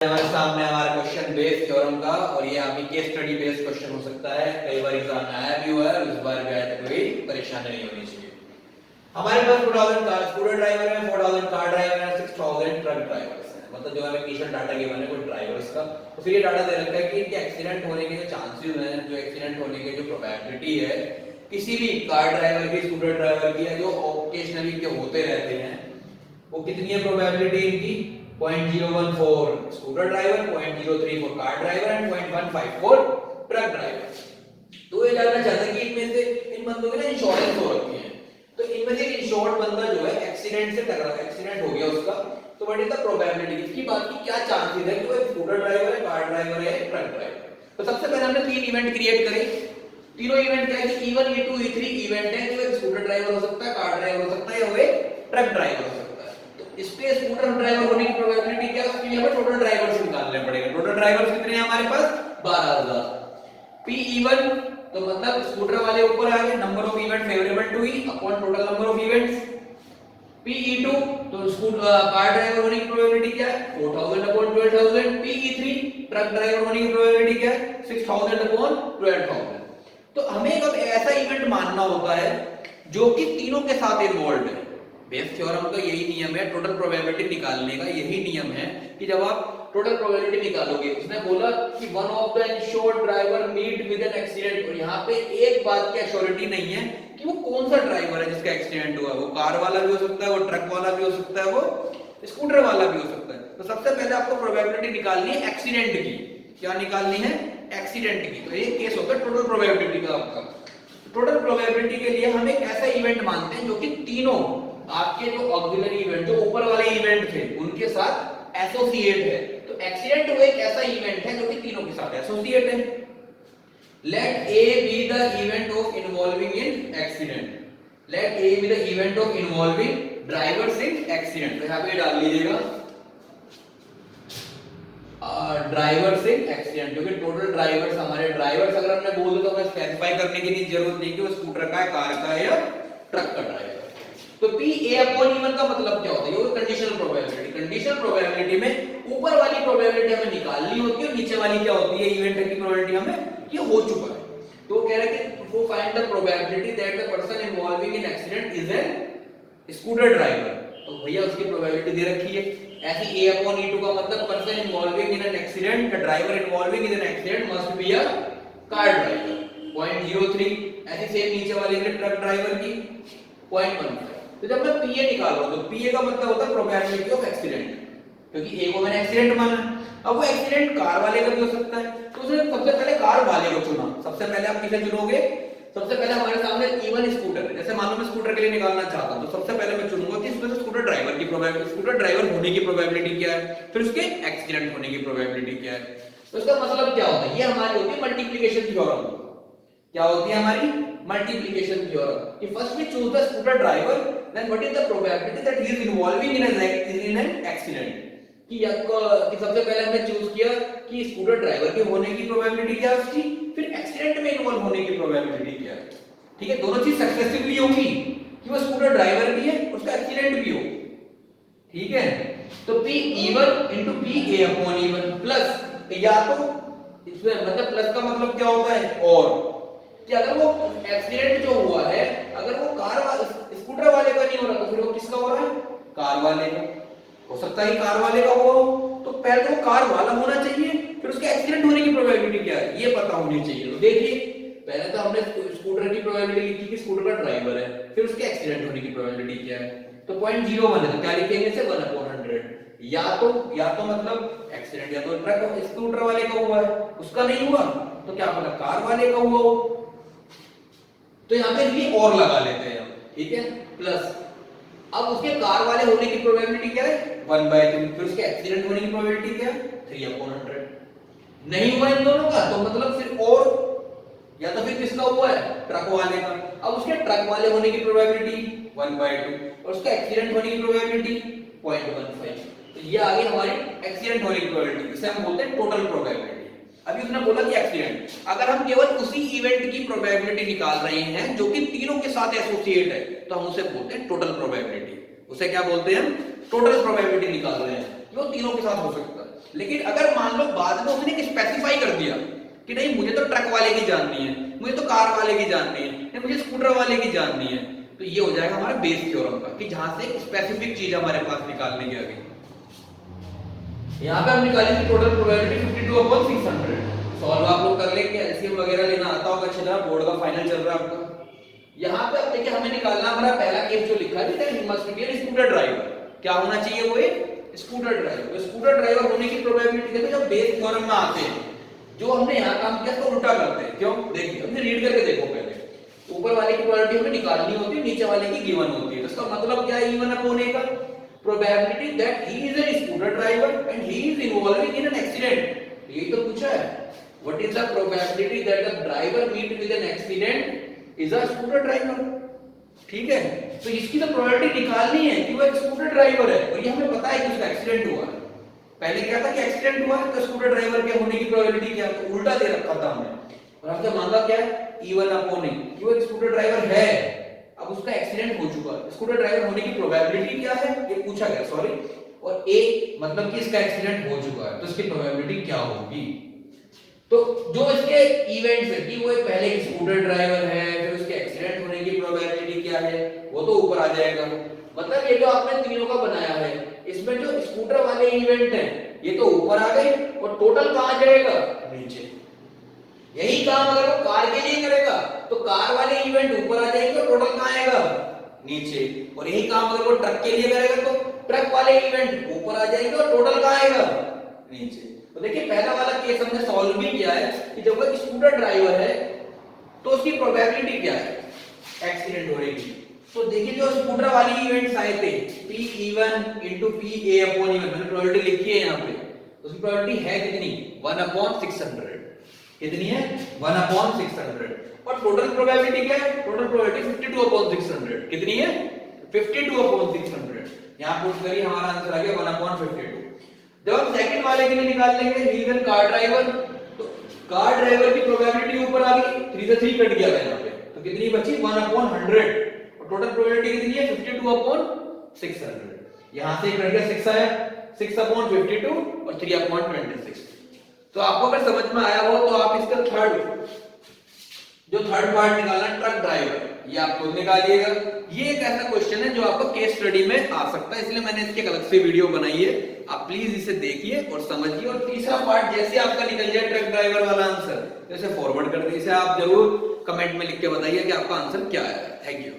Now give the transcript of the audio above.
हमारे सामने हमारा क्वेश्चन बेस्ड थ्योरम का, और ये आपकी केस स्टडी बेस्ड क्वेश्चन हो सकता है। कई बार एग्जाम में आया भी हुआ है, इस बार भी आया तो कोई परेशानी नहीं होनी चाहिए। हमारे पास 4000 कार स्कूटर ड्राइवर है, 4000 कार ड्राइवर है, 6000 ट्रक ड्राइवर्स हैं। मतलब जो हमें इनिशियल डाटा गिवन है कुछ ड्राइवर्स का, तो फिर ये डाटा दे रखा है कि इनके एक्सीडेंट होने के जो चांसेस हैं, जो एक्सीडेंट होने के जो प्रोबेबिलिटी है किसी भी कार ड्राइवर की, स्कूटर ड्राइवर की, या जो ओकेजनली के होते रहते हैं, वो कितनी है प्रोबेबिलिटी इनकी? 0.014 scooter driver, 0.03 for car driver and 0.15 for truck driver. तो ये जानना चाहते हैं कि इनमें से इन बंदों के ना इंश्योरेंस हो रखी है, तो इनमें से इंश्योर्ड बंदा जो है एक्सीडेंट से टकरा, एक्सीडेंट हो गया उसका, तो व्हाट इज द प्रोबेबिलिटी, इसकी बात की क्या चांसेस है कि वो स्कूटर ड्राइवर है, कार ड्राइवर है, ट्रक ड्राइवर। तो सबसे पहले हमने तीन इवेंट क्रिएट करे। तीनों इवेंट क्या है कि E1 E2 E3 इवेंट है, जो एक स्कूटर ड्राइवर हो सकता है, कार ड्राइवर हो सकता है, या वो एक ट्रक ड्राइवर हो सकता है। तो इस पे स्कूटर ड्राइवर होने की प्रोबेबिलिटी क्या है, उसके लिए हमें टोटल ड्राइवर्स निकालने पड़ेंगे। टोटल ड्राइवर्स कितने हैं हमारे पास? 12000। Pe1 तो मतलब स्कूटर वाले ऊपर आ गए, number of event favourable to E upon total number of events. Pe2 तो स्कूटर कार ड्राइवर होने की प्रोबेबिलिटी क्या है? 4000 अपॉन 12000। Pe3 ट्रक ड्राइवर होने की प्रोबेबिलिटी क्या है? 6000 अपॉन 12000। तो हमें एक ऐसा इवेंट मानना होता है जो कि तीनों के साथ इन्वॉल्व है। बेस थ्योरम का यही नियम है, टोटल प्रोबेबिलिटी निकालने का यही नियम है कि जब आप टोटल प्रोबेबिलिटी निकालोगे, उसने बोला कि one of the insured driver meet with an accident, और यहाँ पे एक बात की एश्योरिटी नहीं है कि वो कौन सा ड्राइवर है जिसका एक्सीडेंट हुआ। वो कार वाला भी हो सकता है, वो ट्रक वाला भी हो सकता है, वो स्कूटर वाला भी हो सकता है। तो सबसे पहले आपको प्रोबेबिलिटी निकालनी है एक्सीडेंट की। क्या निकालनी है? एक्सीडेंट की। तो ये केस होता है टोटल प्रोबेबिलिटी का आपका। टोटल प्रोबेबिलिटी के लिए हम एक ऐसा इवेंट मानते हैं जो कि तीनों आपके जो ऑक्सिलरी इवेंट, जो ऊपर वाले इवेंट थे, उनके साथ एसोसिएट है। तो एक्सीडेंट वो एक ऐसा इवेंट है जो कि तीनों के साथ एसोसिएट है। Let A B the event of involving in accident. Let A B the event of involving drivers in accident. तो यहां पे डाल लीजिएगा ड्राइवर्स इन एक्सीडेंट, क्योंकि टोटल ड्राइवर्स हमारे ड्राइवर्स अगर हमने बोल दिया तो हमें स्पेसिफाई करने की जरूरत नहीं कि वो स्कूटर का है, कार का है, या ट्रक का ड्राइवर। तो P(A)(E1) का मतलब क्या होता है? ये कंडीशनल प्रोबेबिलिटी। कंडीशनल प्रोबेबिलिटी में ऊपर वाली प्रोबेबिलिटी हमें निकालनी होती है, और नीचे वाली क्या होती है? इवेंट की प्रोबेबिलिटी हमें ये हो चुका है। तो वो कह रहा है कि वो find the probability that the person involving in accident is an scooter driver. तो भैया उसकी प्रोबेबिलिटी दे रखी है। ऐसी A(E2) का मतलब person involving in an accident, the driver involving in an accident must be a car driver. 0.03। ऐसी same नीचे वाले के ट्रक ड्राइवर की 0.15। तो जब मैं PA निकाल रहा हूं, तो PA का मतलब होता है प्रोबेबिलिटी ऑफ एक्सीडेंट, क्योंकि A को मैंने एक्सीडेंट माना। अब वो एक्सीडेंट कार वाले का भी हो सकता है, तो उसने सबसे पहले कार वाले को चुना। सबसे पहले आप किसे चुनोगे? सबसे पहले हमारे सामने E1 स्कूटर है। जैसे मान लो मैं स्कूटर के लिए निकालना चाहता हूं, तो सबसे पहले मैं चुनूंगा कि इसमें स्कूटर ड्राइवर की प्रोबेबिलिटी, स्कूटर ड्राइवर होने की प्रोबेबिलिटी क्या है, फिर उसके एक्सीडेंट होने की प्रोबेबिलिटी क्या है। तो इसका मतलब क्या होता है? ये हमारी होती है मल्टीप्लिकेशन थ्योरम। क्या होती है हमारी? Multiplication theorem. कि first we choose the scooter driver, then what is the probability that he is involving in an accident. कि सबसे पहले हमने चूज किया कि स्कूटर ड्राइवर के होने की प्रोबेबिलिटी क्या है उसकी, फिर एक्सीडेंट में इन्वॉल्व होने की प्रोबेबिलिटी क्या है। ठीक है, दोनों चीज सक्सेसिवली होगी कि वो स्कूटर ड्राइवर भी है, उसका एक्सीडेंट भी हो। ठीक है, तो P(E1) P(A)(E1) प्लस, या तो इसमें मतलब प्लस का मतलब क्या होता है? और कि अगर वो एक्सीडेंट जो हुआ है, अगर वो कार वाले स्कूटर वाले का नहीं हो रहा, तो फिर वो किसका हो रहा है? कार वाले का। हो सकता है कार वाले का हो, तो पहले तो वो कार वाला होना चाहिए, फिर उसके एक्सीडेंट होने की प्रोबेबिलिटी क्या है ये पता होनी चाहिए। तो देखिए, पहले तो हमने स्कूटर की प्रोबेबिलिटी लिखी कि स्कूटर का ड्राइवर है, फिर उसके एक्सीडेंट होने की प्रोबेबिलिटी क्या है। तो 0.01 है, तो क्या लिखेंगे इसे? 1/100। या तो मतलब एक्सीडेंट या तो ट्रक स्कूटर वाले का हुआ है, उसका नहीं हुआ तो क्या पता कार वाले का हुआ हो। तो यहाँ पे भी और लगा लेते हैं हम। ठीक है, प्लस अब उसके कार वाले होने की प्रोबेबिलिटी क्या है? 1/2। फिर उसके एक्सीडेंट होने की प्रोबेबिलिटी क्या है? 3/100। नहीं हुआ इन दोनों का, तो मतलब फिर और, या तो फिर किसका हुआ है? ट्रक वाले का। अब उसके ट्रक वाले होने की प्रोबेबिलिटी 1/2, और उसका एक्सीडेंट होने की प्रोबेबिलिटी 0.15। तो ये आ गई हमारी एक्सीडेंट होने की प्रोबेबिलिटी, इसे हम बोलते हैं टोटल प्रोबेबिलिटी। अभी उसने बोला कि एक्सीडेंट, अगर हम केवल उसी इवेंट की प्रोबेबिलिटी निकाल रहे हैं जो कि तीनों के साथ एसोसिएट है, तो हम उसे बोलते हैं टोटल प्रोबेबिलिटी। उसे क्या बोलते हैं? टोटल प्रोबेबिलिटी निकाल रहे हैं, जो तीनों के साथ हो सकता है। लेकिन अगर मान लो बाद में उसने स्पेसिफाई कर दिया कि नहीं मुझे तो ट्रक वाले की जाननी है, मुझे तो कार वाले की जाननी है, नहीं मुझे स्कूटर वाले की जाननी है, तो ये हो जाएगा हमारा बेस थ्योरम का कि जहां से एक स्पेसिफिक चीज हमारे पास निकालने की आ गई। यहाँ पे हम निकाली थी टोटल प्रोबेबिलिटी 52/600। सॉल्व आप लोग कर लेंगे, एलसीएम वगैरह लेना आता होगा, अच्छा बोर्ड का फाइनल चल रहा है आपका। यहाँ पे अब देखिए हमें निकालना हमारा पहला केस जो लिखा है that he must be A scooter driver. क्या होना चाहिए वो एक स्कूटर ड्राइवर। तो स्कूटर ड्राइवर होने की प्रोबेबिलिटी देखो जब बेस थ्योरम में आते हैं, जो हमने यहाँ काम किया तो उल्टा करते हैं। क्यों? देखिए हमने रीड करके देखो पहले, ऊपर वाले की प्रोबेबिलिटी हमें निकालनी होती है, नीचे वाले की गिवन होती है। तो इसका मतलब क्या है E1 अपॉन A का? Probability that he is a scooter driver and he is involving in an accident. यही तो पूछा है, what is the probability that the driver meet with an accident is a scooter driver. ठीक है, तो इसकी तो प्रोबेबिलिटी निकालनी है कि वो एक स्कूटर ड्राइवर है, और ये हमें पता है कि उसका एक्सीडेंट हुआ है। पहले क्या था कि एक्सीडेंट हुआ है तो स्कूटर ड्राइवर के होने की प्रोबेबिलिटी क्या है, तो उल्टा दे रखा था हमने, और हमसे मांगा क्या है E1 अपॉन A कि वो एक स्कूटर ड्राइवर है। अब उसका एक्सीडेंट हो चुका है, स्कूटर ड्राइवर होने की प्रोबेबिलिटी क्या है ये पूछा गया, सॉरी, और A मतलब कि इसका एक्सीडेंट हो चुका है तो इसकी प्रोबेबिलिटी क्या होगी। तो जो इसके इवेंट्स है कि वो एक पहले एक स्कूटर ड्राइवर है, फिर उसके एक्सीडेंट होने की प्रोबेबिलिटी क्या है वो तो ऊपर आ जाएगा। मतलब ये जो आपने तीनों का बनाया है इसमें जो स्कूटर वाले इवेंट हैं ये तो ऊपर आ गए, और टोटल कहां जाएगा, नीचे। यही काम अगर वो कार के लिए करेगा तो कार वाले इवेंट ऊपर आ जाएंगे और टोटल कहां आएगा, नीचे। और यही काम अगर वो ट्रक के लिए करेगा तो ट्रक वाले इवेंट ऊपर आ जाएंगे और टोटल कहां आएगा, नीचे। तो देखिए पहला वाला केस हमने सॉल्व भी किया है कि जब वो स्कूटर ड्राइवर है तो उसकी प्रोबेबिलिटी क्या है एक्सीडेंट होने की। तो देखिए जो स्कूटर वाली इवेंट्स आए थे P1 PA अपॉन E1, मैंने प्रोबेबिलिटी लिखी है यहाँ पे, उसकी प्रोबेबिलिटी है कितनी 1/600। कितनी है 1/600। और टोटल प्रोबेबिलिटी क्या है, टोटल प्रोबेबिलिटी 52/600। कितनी है 52/600। यहाँ पुट करिए हमारा आंसर आ गया 1/52। जब हम सेकंड वाले के लिए निकाल लेंगे ही इज कार ड्राइवर, तो कार ड्राइवर की प्रोबेबिलिटी ऊपर आ गई, 3 से 3 कट गया यहाँ पे, तो कितनी बची 1/100। और टोटल प्रोबेबिलिटी कितनी है 52/600। यहां से कट गया 6 आया, 6/52 और 3/26। तो आपको अगर समझ में आया हो तो आप इसका थर्ड पार्ट निकालना ट्रक ड्राइवर, ये आप खुद निकालिएगा। ये एक ऐसा क्वेश्चन है जो आपको केस स्टडी में आ सकता है, इसलिए मैंने इसकी अलग से वीडियो बनाई है, आप प्लीज इसे देखिए और समझिए। और तीसरा पार्ट जैसे आपका निकल जाए ट्रक ड्राइवर वाला आंसर, तो इसे फॉरवर्ड कर दीजिए, इसे आप जरूर कमेंट में लिख के बताइए कि आपका आंसर क्या है। Thank you.